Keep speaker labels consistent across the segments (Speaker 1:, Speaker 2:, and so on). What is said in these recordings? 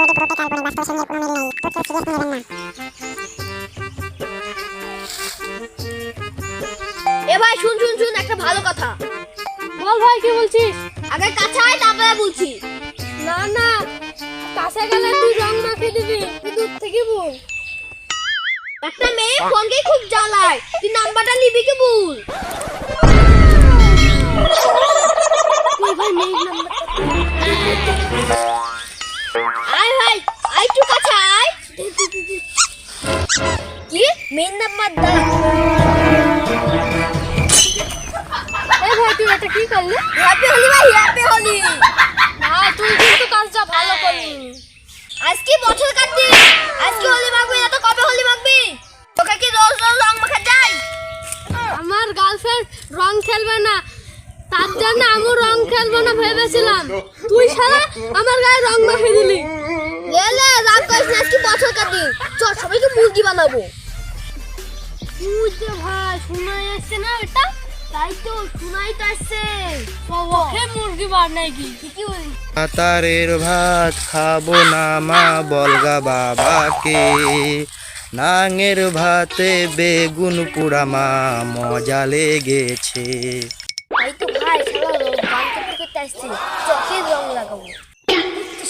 Speaker 1: এ ভাই শুন শুন শুন একটা ভালো কথা
Speaker 2: বল ভাই কি বলছিস?
Speaker 1: আগে কাছে আয় তারপরে বলছি।
Speaker 2: না না, কাছে গেলে তুই রং মাখিয়ে দিবি, তুই দূর থেকে বল।
Speaker 1: একটা মেয়ে ফোনকে খুব জ্বালায়, তুই নাম্বারটা নিবি কি বল।
Speaker 2: তুই ভাই মেয়ের নাম্বার
Speaker 1: আয় ভাই আয় একটু কাছে আয়। কি মেয়ের নাম্বার দা?
Speaker 2: এ ভাই তুই এটা কি করলি?
Speaker 1: হ্যাপি হোলি ভাই হ্যাপি হোলি।
Speaker 2: না তুই কিন্তু কাজটা ভালো করলি।
Speaker 1: আজকে বছর কাটতি, আজকে হোলি মাখবি না তো কবে হোলি মাখবি? তোকে কি রোজ রোজ রং মাখা যায়?
Speaker 2: আমার গার্লফ্রেন্ড রং খেলবে না, তার জন্য আমি রং খেলবো না ভেবেছিলাম, তুই শালা আমার গায়ে রং মাখিয়ে দিলি।
Speaker 1: লে লে রাগ করিস না, আজকে বছর কাটতি। চল সবাইকে মুরগি বানাবো।
Speaker 2: বুঝতে ভাই শোনাই আসছে না এটা?
Speaker 1: তাই তো শোনাই তো আসছে।
Speaker 2: ওকে মুরগি বানাই কি
Speaker 1: ঠিকই বলি।
Speaker 3: তারের ভাত খাবো না মা বলগা বাবাকে, নাঙের ভাতে বেগুন পোড়া মা মজা লেগেছে।
Speaker 1: তাই তো ভাই শালা গান করতে করতে আসছে, চোখে রং লাগাবো।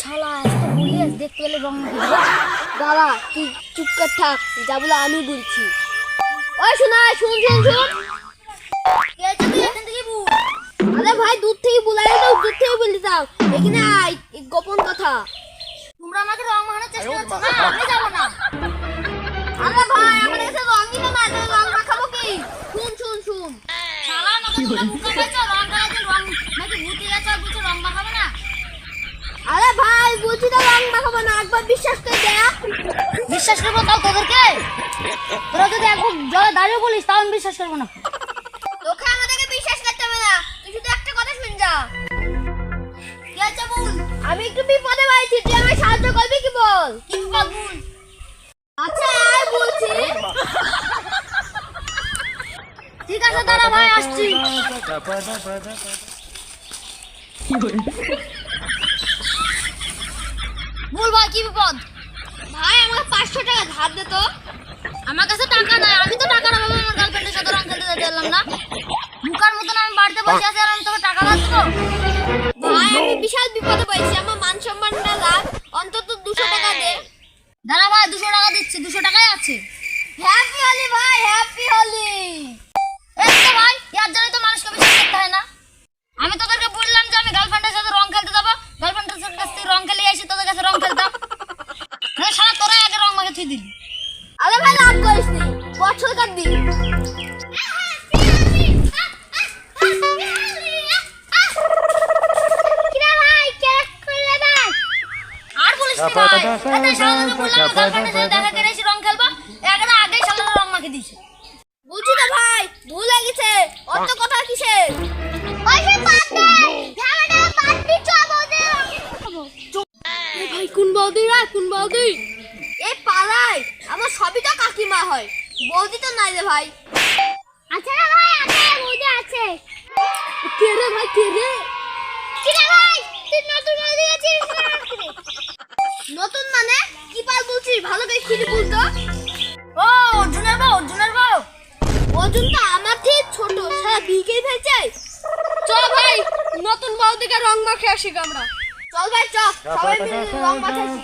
Speaker 2: শালা আজকে বলি আজ দেখতে পেলে রং মাখিয়ে দেবো।
Speaker 1: দাদা তুই চুপ কর থাক, যা বলে আমি বলছি। ওই শোনা শুন শুন শুন। কে আছে তুই এখান থেকে বল। আরে ভাই দূর থেকে বলাই দাও, দূর থেকে বলে দাও। এখানে আয়, এই গোপন কথা। তোমরা আমাকে রং মাখানোর চেষ্টা করছো না, আমি যাব না। আরে ভাই আমাদের কাছে রংই তো নাই, তাহলে রং মাখাবো কি? শুন শুন শুন।
Speaker 2: শালা আমাকে তোমরা মুখে পেয়েছো রং করাতে, রং নাকি ভূতে গেছে আর বলছো রং মাখাবে না।
Speaker 1: আরে ভাই বলছি তো রং মাখাবো না, একবার বিশ্বাস করে দেখ।
Speaker 2: বিশ্বাস করবো তাও তোদেরকে? তোরা যদি একবার জলে দাঁড়িয়ে বলিস তাও আমি বিশ্বাস করবো না।
Speaker 1: তোকে আমাদেরকে বিশ্বাস করতে হবে না, তুই শুধু একটা কথা শুন যা। কি আছে বল। আমি একটু বিপদে পড়েছি, তুই আমায় সাহায্য করবি কি বল। কি বিপদ বল। আচ্ছা আয় বলছি।
Speaker 2: ঠিক আছে দাঁড়া ভাই আসছি। বল ভাই কি বিপদ?
Speaker 1: ভাই আমাকে 500 টাকা ধার দে তো।
Speaker 2: আমার কাছে টাকা নাই, আমি তো টাকার অভাবে আমার গার্লফ্রেন্ডের সাথে রং খেলতে যেতে পারলাম না। মুখার মতন আমি বাড়িতে বসে আছি আর আমি তোকে টাকা লাগতো।
Speaker 1: ভাই আমি বিশাল বিপদে পড়েছি, আমার মান সম্মানটা লাগ, অন্তত 200 টাকা দে।
Speaker 2: দাঁড়া ভাই 200 টাকা দিচ্ছি, 200 টাকাই আছে।
Speaker 1: হ্যাপি হোলি ভাই হ্যাপি হোলি।
Speaker 2: এই তো ভাই ইয়ার জন্যই তো মানুষকে বিশ্বাস করতে হয় না। আমি তোদেরকে বললাম যে আমি গার্লফ্রেন্ডের সাথে রং খেলতে যাবো, গার্লফ্রেন্ডের কাছ থেকে রং খেলে এসে তোদের কাছে রং খেলতাম। সারা তোরা আগে রং মাখে থুই দিলি।
Speaker 1: আরে ভাই রাগ করিস নি, বছর কাটবি।
Speaker 2: আর বলিস না ভাই, এত শালাকে বললাম গার্লফ্রেন্ডের সাথে দেখা করে এসে রং খেলবো, একের আগে শালাকে রং মাখে দিয়েছে।
Speaker 1: বলছি তো ভাই ভুল হয়ে গেছে, অত কথা কিসের? ওই যে বাদ দে, ঝামেলা বাদ দি, চ বৌদি।
Speaker 2: এই ভাই কোন বৌদি রে, কোন বৌদি?
Speaker 1: এই পাড়ায় আমার সবই তো কাকিমা হয়, বৌদি তো নাই রে ভাই।
Speaker 2: আছে না ভাই, আছে বৌদি আছে। কে রে ভাই কে রে?
Speaker 1: কি রে ভাই তুই নতুন বৌদি আছিস না? নতুন মানে কি পাল বলছিস, ভালো করে খুলে বল তো।
Speaker 2: ও অর্জুনের বউ, অর্জুনের বউ।
Speaker 1: অর্জুন তো আমার থেকে ছোট, সারা বিকেই ফেলছে।
Speaker 2: চল ভাই নতুন বৌদিকে রং মাখে আসি আমরা।
Speaker 1: চল ভাই চ, সবাই মিলে রং মাখাচ্ছি।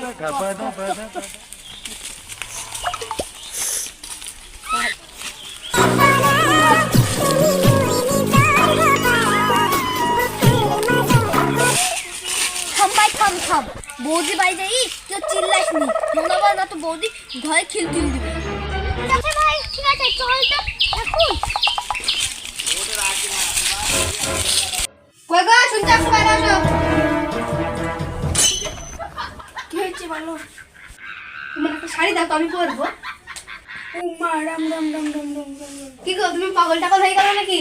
Speaker 1: থাম ভাই থাম থাম, বৌদি বাইরে তুই চিল্লাস নি, মনে হয় না তো বৌদি ঘরে খিলতিল দিবে।
Speaker 2: ঠিক আছে ভাই, ঠিক আছে চল তো এখন।
Speaker 1: কই গো শুনতে আসো, বাইরে আসো।
Speaker 2: কি হয়েছে বলো? তোমার একটা শাড়ি দাও তো আমি পরবো। ও মা রাম রাম রাম রাম রাম রাম।
Speaker 1: কি গো তুমি পাগল টাগল হয়ে গেল নাকি?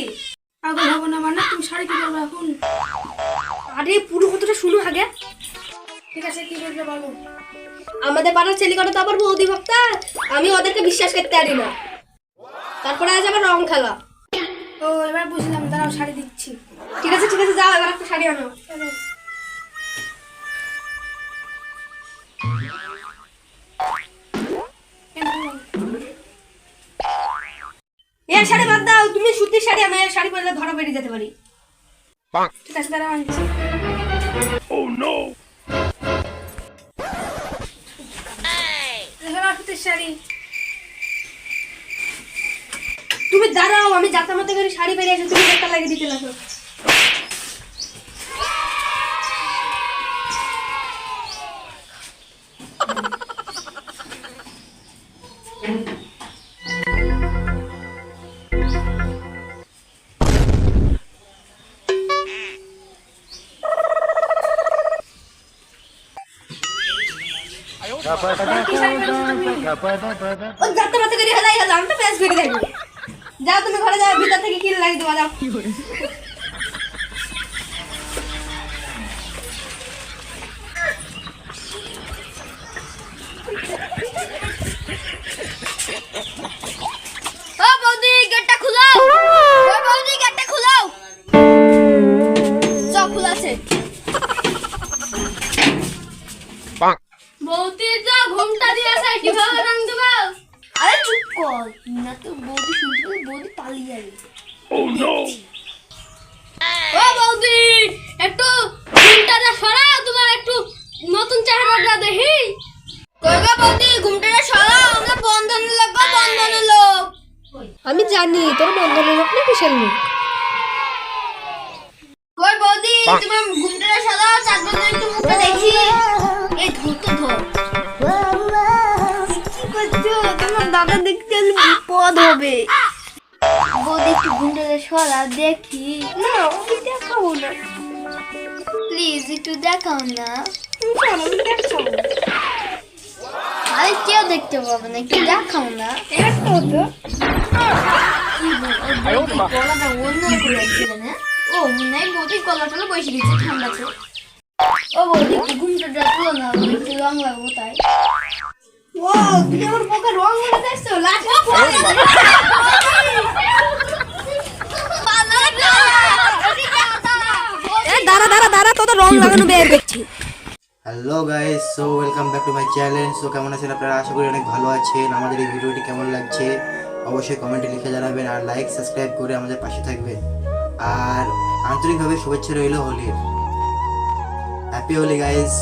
Speaker 2: পাগল হবো না মানে, তুমি শাড়ি কি করবে এখন?
Speaker 1: আরে পুরো কথাটা শুনো আগে।
Speaker 2: ঠিক আছে কি বলবে বলো।
Speaker 1: আমাদের পাড়ার ছেলে কটা তো আবার বৌদি ভক্তা, আমি ওদেরকে বিশ্বাস করতে পারি না। তারপরে আজ আবার রং খেলা।
Speaker 2: ও এবার বুঝলাম, দাঁড়াও শাড়ি দিচ্ছি।
Speaker 1: ঠিক আছে যাও, এবার একটা শাড়ি আনো। এর শাড়ি বাদ দাও, তুমি সুতির শাড়ি, আমি এর শাড়ি পরলে ধরা বেরিয়ে যেতে পারি। ঠিক আছে, দাঁড়াও আনছি। সুতির শাড়ি। তুমি দাঁড়াও, আমি যাতা মতো করে শাড়ি বেরিয়ে আসো, তুমি একটা লাগিয়ে দিতে লাগো। ও যাতা মতো করে হেলাই হেলাম, আমি তো প্যাস বেরিয়ে যাবো। যাও তুমি ঘরে যাও, ভিতর থেকে কিল লাগিয়ে দেওয়া যাও। ও বৌদি, গেটটা খুলাও। ও বৌদি, গেটটা খুলাও। সব খোলা আছে। বৌদি যা ঘুমটা দিয়ে আসে, কিভাবে রং দেবো? আরে চুপ কর, না তো বৌদি শুনতে পেলে বৌদি পালিয়ে যাবে। ও বৌদি, একটু ঘুমটাটা সরাও, তোমার একটু নতুন চেহারাটা দেখি। কই গো বৌদি, ঘুমটাটা সরাও, আমরা বন্ধনের লোক গো, বন্ধনের লোক। আমি জানি তোর বন্ধনের লোক না, কিসের লোক? কই বৌদি, তোমার ঘুমটাটা সরাও, চাঁদ বন্ধনের একটু মুখটা দেখি। এই ধর তো ধর। কি করছো? তোমার দাদা দেখতে হলে বিপদ হবে। বৌদি একটু ঘুমটাটা সরা, দেখি। না, আমি দেখাবো না। প্লিজ একটু দেখাও না। আমি দেখাবো। আরে কেউ দেখতে পাবে না, একটু দেখাও না। একটু তো গলাটা অন্য লাগছিল না। ও মনে হয় বৌদি গলাটা বসে গেছে, ঠান্ডাতে। ও বৌদি একটু ঘুমটা তুলো না, একটু রং লাগবো তাই। ও তুমি আমার মুখে রং মেরে দিচ্ছো, লাঠি দাঁড়া দাঁড়া দাঁড়া, তোদের রং লাগানো বের করছি।
Speaker 3: Hello guys, so welcome back to my channel. So কেমন আছেন আপনারা? আশা করি অনেক ভালো আছেন। আমাদের এই ভিডিওটি কেমন লাগছে অবশ্যই কমেন্টে লিখে জানাবেন, আর লাইক সাবস্ক্রাইব করে আমাদের পাশে থাকবেন। আর আন্তরিকভাবে শুভেচ্ছা রইল হোলির। Happy Holi guys.